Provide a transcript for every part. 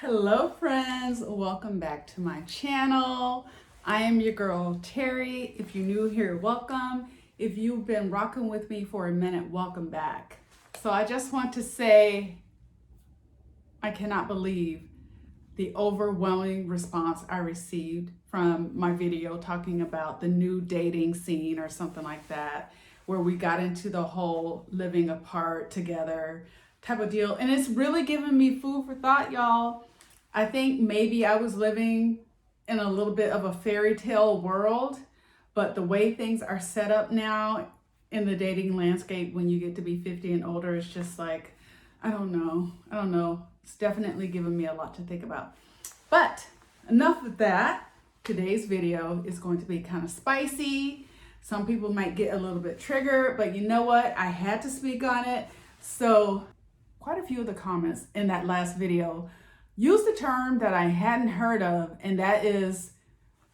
Hello friends, welcome back to my channel. I am your girl Terry. If you're new here, welcome. If you've been rocking with me for a minute, welcome back. So I just want to say I cannot believe the overwhelming response I received from my video talking about the new dating scene or something like that, where we got into the whole living apart together type of deal. And it's really giving me food for thought, y'all. I think maybe I was living in a little bit of a fairy tale world, but the way things are set up now in the dating landscape when you get to be 50 and older, it's just like, I don't know. It's definitely given me a lot to think about. But enough of that. Today's video is going to be kind of spicy. Some people might get a little bit triggered, but you know what? I had to speak on it. So quite a few of the comments in that last video use the term that I hadn't heard of, and that is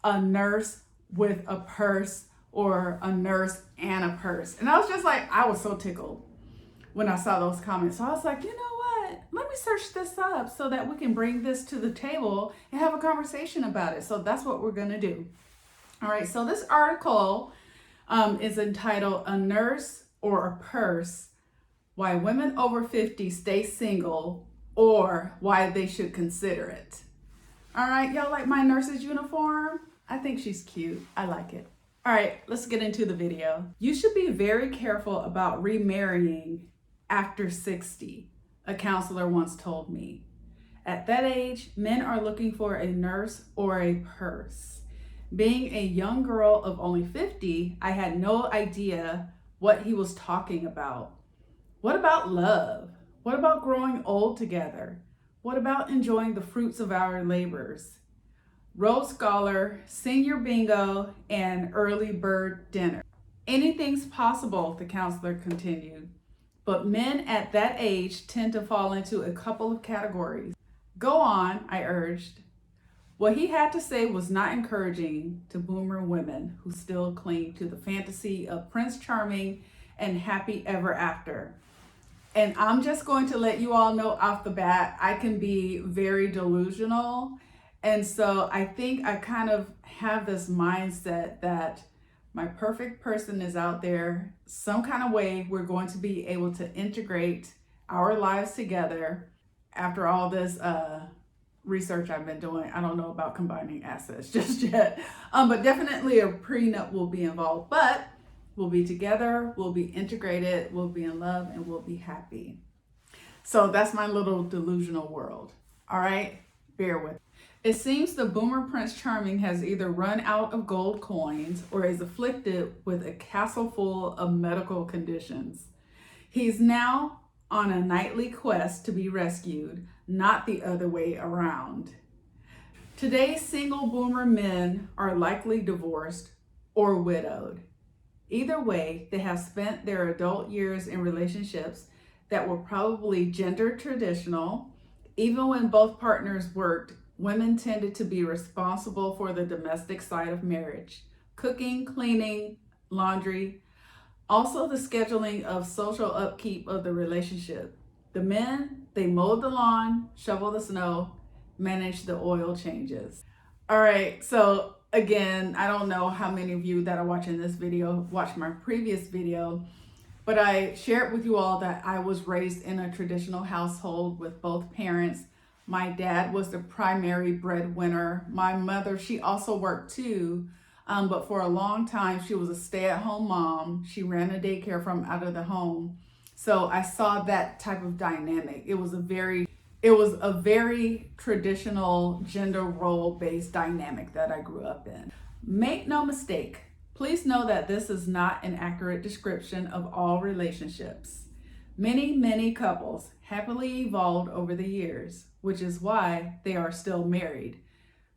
a nurse with a purse or a nurse and a purse. And I was just like, I was so tickled when I saw those comments. So I was like, you know what? Let me search this up so that we can bring this to the table and have a conversation about it. So that's what we're gonna do. All right, so this article is entitled "A Nurse or a Purse, Why Women Over 50 Stay Single or Why They Should Consider It." All right, y'all like my nurse's uniform? I think she's cute. I like it. All right, let's get into the video. You should be very careful about remarrying after 60, a counselor once told me. At that age, men are looking for a nurse or a purse. Being a young girl of only 50, I had no idea what he was talking about. What about love? What about growing old together? What about enjoying the fruits of our labors? Rhodes Scholar, senior bingo, and early bird dinner. Anything's possible, the counselor continued. But men at that age tend to fall into a couple of categories. Go on, I urged. What he had to say was not encouraging to boomer women who still cling to the fantasy of Prince Charming and happy ever after. And I'm just going to let you all know off the bat, I can be very delusional. And so I think I kind of have this mindset that my perfect person is out there. Some kind of way we're going to be able to integrate our lives together. After all this research I've been doing, I don't know about combining assets just yet. But definitely a prenup will be involved. But we'll be together, we'll be integrated, we'll be in love, and we'll be happy. So that's my little delusional world. All right, bear with me. It seems the boomer Prince Charming has either run out of gold coins or is afflicted with a castle full of medical conditions. He's now on a nightly quest to be rescued, not the other way around. Today's single boomer men are likely divorced or widowed. Either way, they have spent their adult years in relationships that were probably gender traditional. Even when both partners worked, women tended to be responsible for the domestic side of marriage: cooking, cleaning, laundry, also the scheduling of social upkeep of the relationship. The men, they mowed the lawn, shoveled the snow, managed the oil changes. All right, so again, I don't know how many of you that are watching this video watched my previous video, but I shared with you all that I was raised in a traditional household with both parents. My dad was the primary breadwinner. My mother, she also worked too, but for a long time, she was a stay-at-home mom. She ran a daycare from out of the home. So I saw that type of dynamic. It was a very traditional gender role-based dynamic that I grew up in. Make no mistake, please know that this is not an accurate description of all relationships. Many couples happily evolved over the years, which is why they are still married.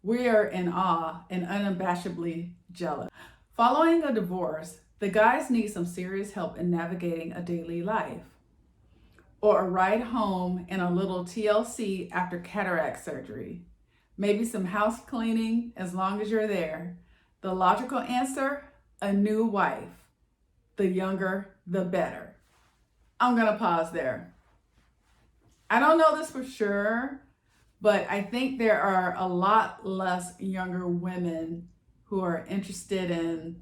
We are in awe and unabashedly jealous. Following a divorce, the guys need some serious help in navigating a daily life, or a ride home and a little TLC after cataract surgery. Maybe some house cleaning as long as you're there. The logical answer, a new wife. The younger, the better. I'm gonna pause there. I don't know this for sure, But I think there are a lot less younger women who are interested in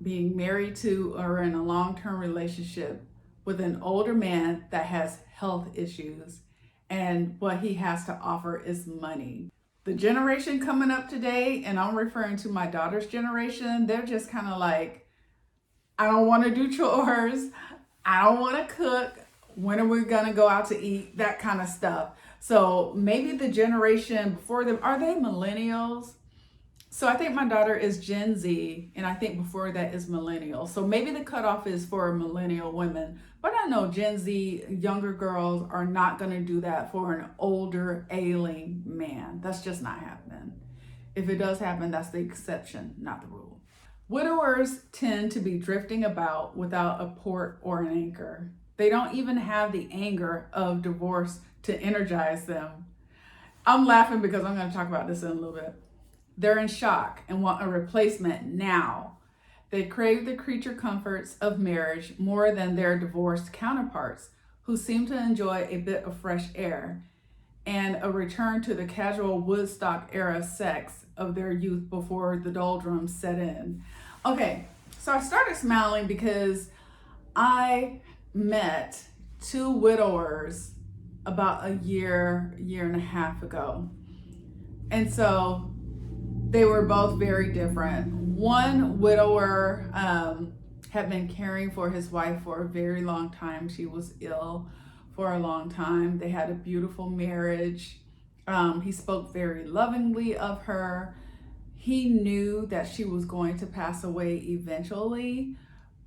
being married to or in a long-term relationship with an older man that has health issues, and what he has to offer is money. The generation coming up today, and I'm referring to my daughter's generation, they're just kind of like, I don't want to do chores, I don't want to cook, when are we gonna go out to eat, that kind of stuff. So maybe the generation before them, are they millennials? So I think my daughter is Gen Z, and I think before that is millennial. So maybe the cutoff is for millennial women. But I know Gen Z younger girls are not going to do that for an older, ailing man. That's just not happening. If it does happen, that's the exception, not the rule. Widowers tend to be drifting about without a port or an anchor. They don't even have the anger of divorce to energize them. I'm laughing because I'm going to talk about this in a little bit. They're in shock and want a replacement now. They crave the creature comforts of marriage more than their divorced counterparts, who seem to enjoy a bit of fresh air and a return to the casual Woodstock era sex of their youth before the doldrums set in. Okay, so I started smiling because I met two widowers about a year and a half ago. And so they were both very different. One widower had been caring for his wife for a very long time. She was ill for a long time. They had a beautiful marriage. He spoke very lovingly of her. He knew that she was going to pass away eventually,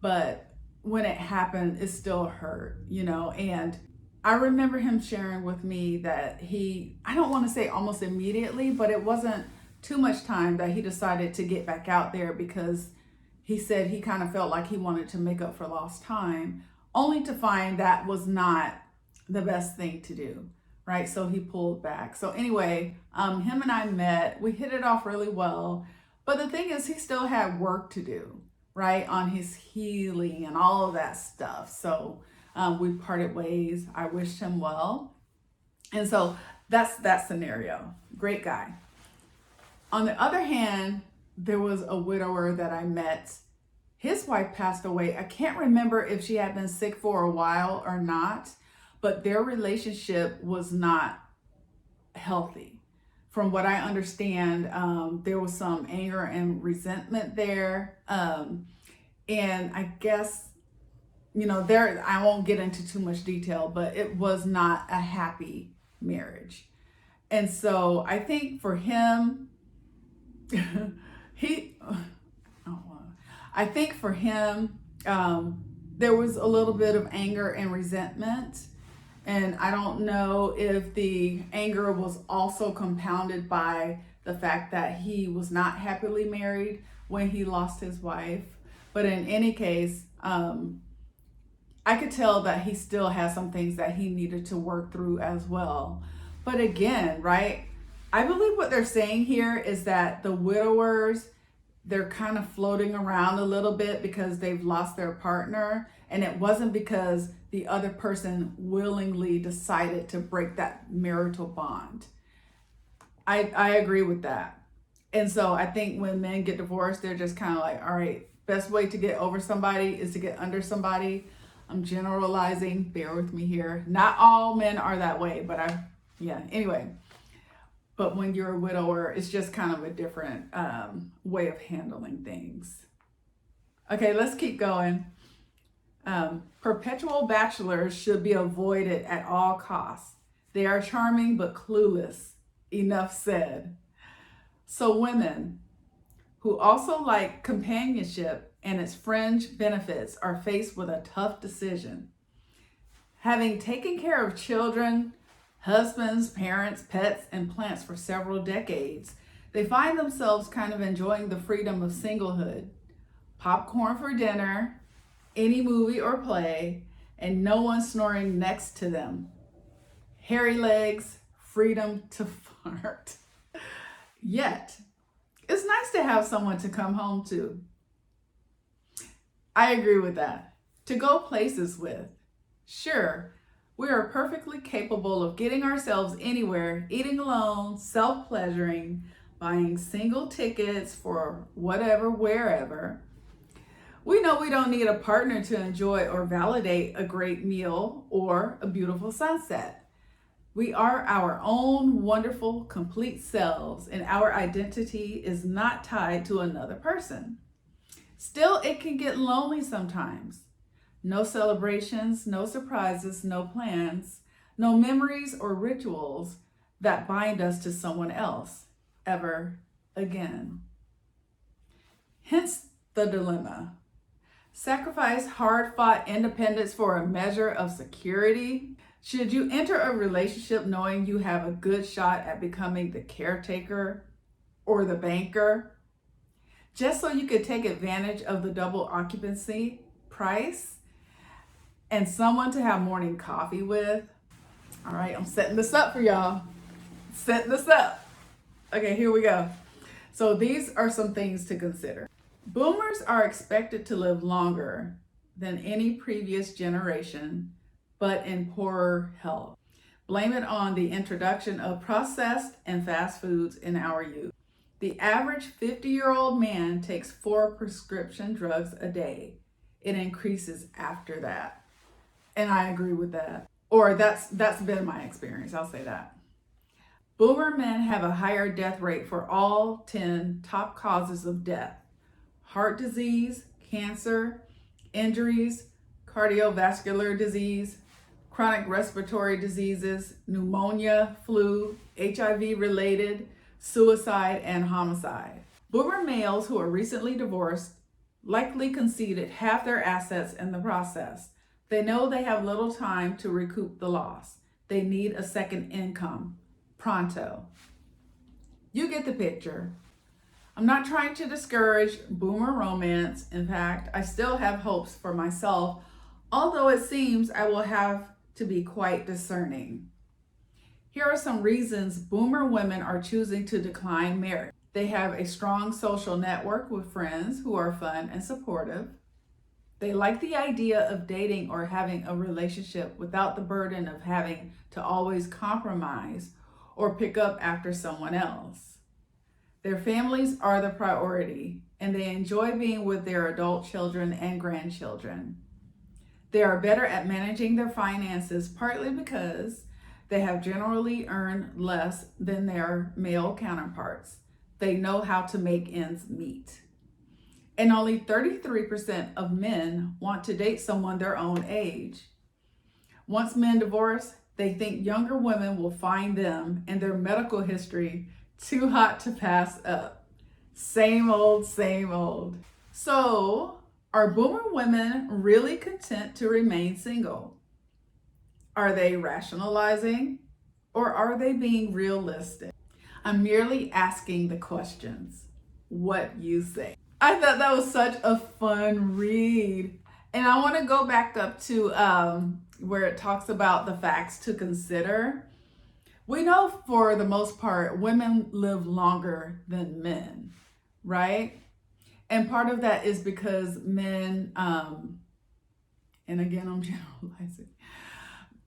but when it happened, it still hurt, and I remember him sharing with me that I don't want to say almost immediately, but it wasn't too much time that he decided to get back out there, because he said he kind of felt like he wanted to make up for lost time, only to find that was not the best thing to do, right? So he pulled back. So anyway, him and I met, we hit it off really well. But the thing is, he still had work to do, right? On his healing and all of that stuff. So we parted ways. I wished him well. And so that's that scenario. Great guy. On the other hand, there was a widower that I met. His wife passed away. I can't remember if she had been sick for a while or not, but their relationship was not healthy. From what I understand, there was some anger and resentment there. And I guess, I won't get into too much detail, but it was not a happy marriage. And so I think for him, I think for him, there was a little bit of anger and resentment. And I don't know if the anger was also compounded by the fact that he was not happily married when he lost his wife. But in any case, I could tell that he still has some things that he needed to work through as well. But again, right, I believe what they're saying here is that the widowers, they're kind of floating around a little bit because they've lost their partner, and it wasn't because the other person willingly decided to break that marital bond. I agree with that. And so I think when men get divorced, they're just kind of like, all right, best way to get over somebody is to get under somebody. I'm generalizing, bear with me here. Not all men are that way, but anyway. But when you're a widower, it's just kind of a different way of handling things. Okay, let's keep going. Perpetual bachelors should be avoided at all costs. They are charming but clueless. Enough said. So women who also like companionship and its fringe benefits are faced with a tough decision. Having taken care of children, husbands, parents, pets, and plants for several decades, they find themselves kind of enjoying the freedom of singlehood. Popcorn for dinner, any movie or play, and no one snoring next to them. Hairy legs, freedom to fart. Yet, it's nice to have someone to come home to. I agree with that. To go places with. Sure, We are perfectly capable of getting ourselves anywhere, eating alone, self-pleasuring, buying single tickets for whatever, wherever. We know we don't need a partner to enjoy or validate a great meal or a beautiful sunset. We are our own wonderful, complete selves, and our identity is not tied to another person. Still, it can get lonely sometimes. No celebrations, no surprises, no plans, no memories or rituals that bind us to someone else ever again. Hence the dilemma. Sacrifice hard-fought independence for a measure of security? Should you enter a relationship knowing you have a good shot at becoming the caretaker or the banker, just so you could take advantage of the double occupancy price and someone to have morning coffee with? All right, I'm setting this up for y'all. Setting this up. Okay, here we go. So these are some things to consider. Boomers are expected to live longer than any previous generation, but in poorer health. Blame it on the introduction of processed and fast foods in our youth. The average 50-year-old man takes 4 prescription drugs a day. It increases after that. And I agree with that. Or that's been my experience, I'll say that. Boomer men have a higher death rate for all 10 top causes of death: heart disease, cancer, injuries, cardiovascular disease, chronic respiratory diseases, pneumonia, flu, HIV-related, suicide, and homicide. Boomer males who are recently divorced likely conceded half their assets in the process. They know they have little time to recoup the loss. They need a second income, pronto. You get the picture. I'm not trying to discourage boomer romance. In fact, I still have hopes for myself, although it seems I will have to be quite discerning. Here are some reasons boomer women are choosing to decline marriage. They have a strong social network with friends who are fun and supportive. They like the idea of dating or having a relationship without the burden of having to always compromise or pick up after someone else. Their families are the priority, and they enjoy being with their adult children and grandchildren. They are better at managing their finances, partly because they have generally earned less than their male counterparts. They know how to make ends meet. And only 33% of men want to date someone their own age. Once men divorce, they think younger women will find them and their medical history too hot to pass up. Same old, same old. So, are boomer women really content to remain single? Are they rationalizing, or are they being realistic? I'm merely asking the questions. What you say? I thought that was such a fun read. And I want to go back up to where it talks about the facts to consider. We know for the most part, women live longer than men, right? And part of that is because men, and again, I'm generalizing,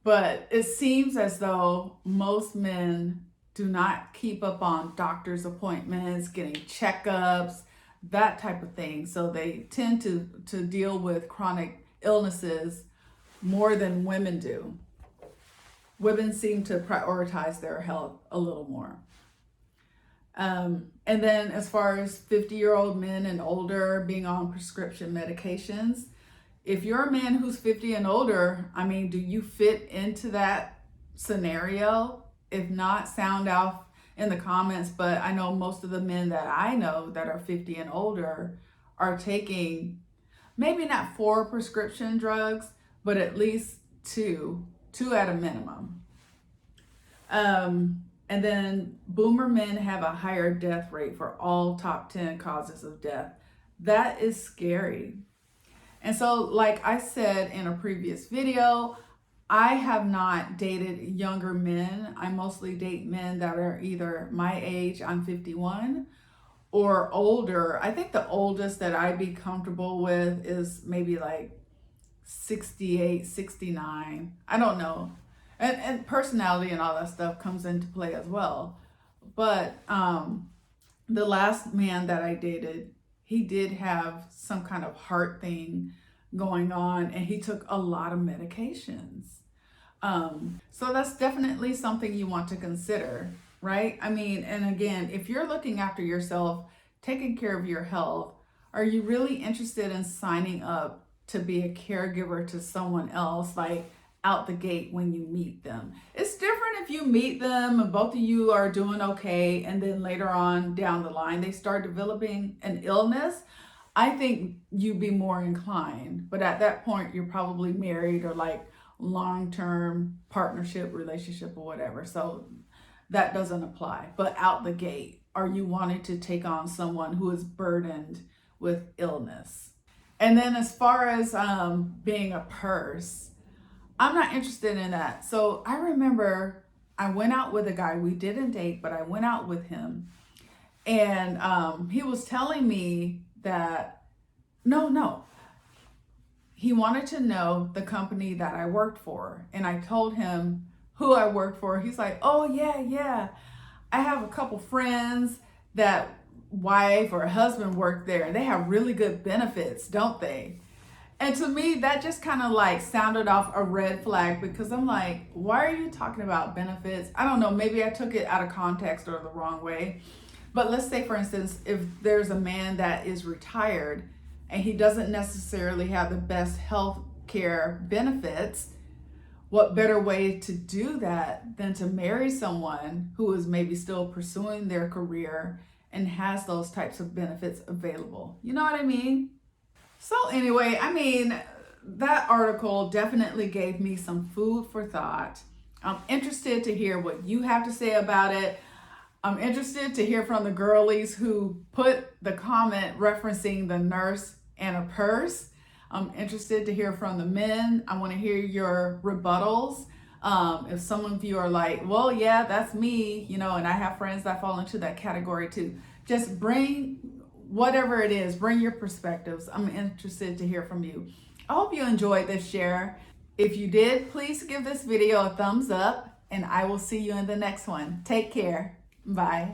but it seems as though most men do not keep up on doctor's appointments, getting checkups, that type of thing. So they tend to deal with chronic illnesses more than women do. Women seem to prioritize their health a little more. And then as far as 50-year-old men and older being on prescription medications, if you're a man who's 50 and older, I mean, do you fit into that scenario? If not, sound off in the comments. But I know most of the men that I know that are 50 and older are taking maybe not 4 prescription drugs, but at least two at a minimum. And then boomer men have a higher death rate for all top 10 causes of death. That is scary. And so, like I said in a previous video, I have not dated younger men. I mostly date men that are either my age, I'm 51, or older. I think the oldest that I'd be comfortable with is maybe like 68, 69. I don't know. And personality and all that stuff comes into play as well. But the last man that I dated, he did have some kind of heart thing going on, and he took a lot of medications. So that's definitely something you want to consider, right? I mean, and again, if you're looking after yourself, taking care of your health, are you really interested in signing up to be a caregiver to someone else, like out the gate when you meet them? It's different if you meet them and both of you are doing okay, and then later on down the line they start developing an illness. I think you'd be more inclined, but at that point you're probably married or like long-term partnership, relationship, or whatever. So that doesn't apply. But out the gate, are you wanting to take on someone who is burdened with illness? And then as far as being a purse, I'm not interested in that. So I remember I went out with a guy. We didn't date, but I went out with him. And he was telling me that, no, he wanted to know the company that I worked for. And I told him who I worked for. He's like, oh, yeah. I have a couple friends that wife or husband work there, and they have really good benefits, don't they? And to me, that just kind of like sounded off a red flag, because I'm like, why are you talking about benefits? I don't know, maybe I took it out of context or the wrong way. But let's say, for instance, if there's a man that is retired and he doesn't necessarily have the best health care benefits, what better way to do that than to marry someone who is maybe still pursuing their career and has those types of benefits available? You know what I mean? So anyway, I mean, that article definitely gave me some food for thought. I'm interested to hear what you have to say about it. I'm interested to hear from the girlies who put the comment referencing the nurse and a purse. I'm interested to hear from the men. I want to hear your rebuttals. If some of you are like, well, yeah, that's me, and I have friends that fall into that category too. Just bring whatever it is, bring your perspectives. I'm interested to hear from you. I hope you enjoyed this share. If you did, please give this video a thumbs up, and I will see you in the next one. Take care. Bye.